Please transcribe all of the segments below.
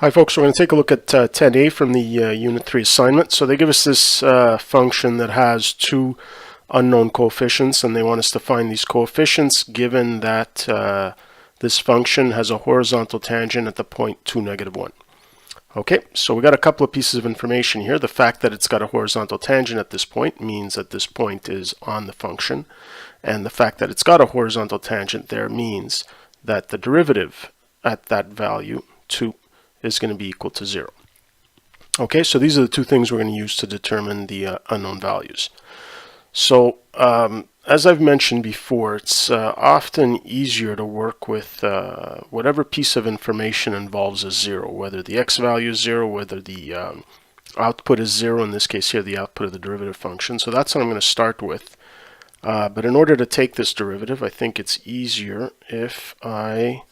Hi folks, we're going to take a look at 10A from the Unit 3 assignment. So they give us this function that has two unknown coefficients, and they want us to find these coefficients given that this function has a horizontal tangent at the point 2, -1. Okay, so we got a couple of pieces of information here. The fact that it's got a horizontal tangent at this point means that this point is on the function, and the fact that it's got a horizontal tangent there means that the derivative at that value, 2, is going to be equal to 0. Okay, so these are the two things we're going to use to determine the unknown values. So as I've mentioned before, it's often easier to work with whatever piece of information involves a 0, whether the x value is 0, whether the output is 0, in this case here the output of the derivative function. So that's what I'm going to start with. But in order to take this derivative, I think it's easier if I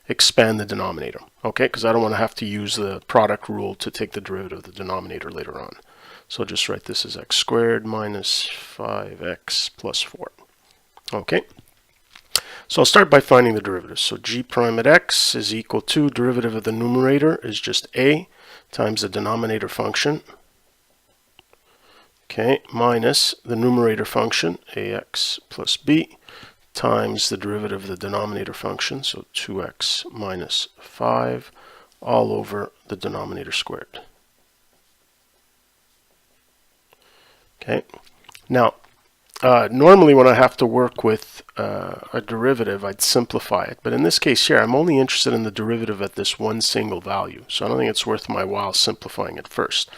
expand the denominator, okay, because I don't want to have to use the product rule to take the derivative of the denominator later on. So I'll just write this as x squared minus 5x plus 4. Okay, so I'll start by finding the derivative. So g prime at x is equal to, derivative of the numerator is just a times the denominator function, okay, minus the numerator function ax plus b times the derivative of the denominator function, so 2x minus 5 all over the denominator squared. Okay, now normally when I have to work with a derivative, I'd simplify it, but in this case here I'm only interested in the derivative at this one single value, so I don't think it's worth my while simplifying it first.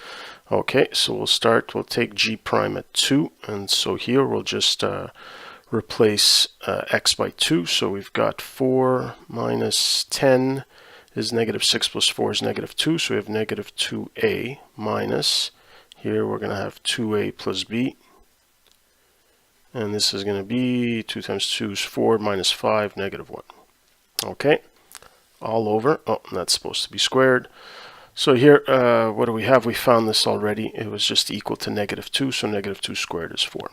Okay, so we'll take g prime at 2, and so here we'll just replace x by 2, so we've got 4 minus 10 is -6 plus 4 is -2, so we have -2a minus, here we're going to have 2a plus b, and this is going to be 2 times 2 is 4 minus 5, -1. Okay, all over, oh, that's supposed to be squared. So here, what do we have? We found this already. It was just equal to -2, so -2 squared is 4.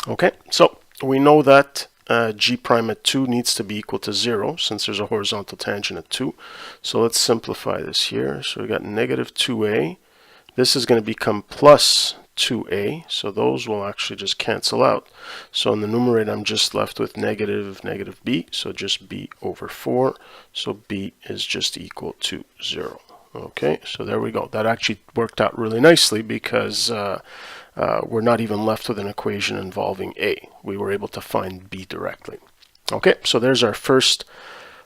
Okay, so we know that g prime at 2 needs to be equal to 0 since there's a horizontal tangent at 2. So let's simplify this here. So we got -2a. This is going to become plus 2a, so those will actually just cancel out. So in the numerator I'm just left with negative b, so just b over 4. So b is just equal to 0. Okay, so there we go. That actually worked out really nicely because we're not even left with an equation involving a. We were able to find b directly. Okay, so there's our first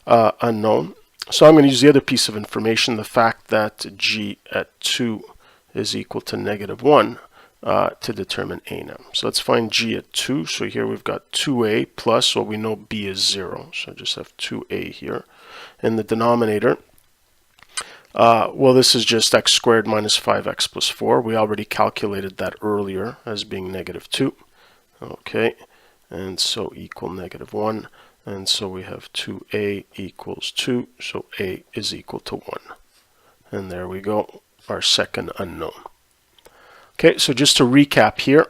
unknown. So I'm going to use the other piece of information, the fact that g at 2 is equal to -1 to determine a now. So let's find g at 2. So here we've got 2a plus, well, we know b is 0, so I just have 2a here. In the denominator, well, this is just x squared minus 5x plus 4. We already calculated that earlier as being -2. Okay, and so equal -1. And so we have 2a equals 2, so a is equal to 1. And there we go, our second unknown. Okay, so just to recap here,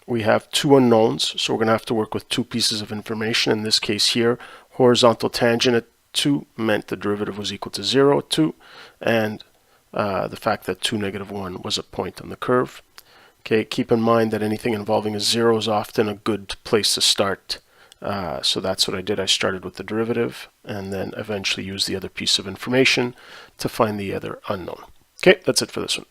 we have two unknowns, so we're going to have to work with two pieces of information. In this case here, horizontal tangent at 2 meant the derivative was equal to 0 at 2, and the fact that 2, -1 was a point on the curve. Okay, keep in mind that anything involving a 0 is often a good place to start. So that's what I did. I started with the derivative and then eventually used the other piece of information to find the other unknown. Okay, that's it for this one.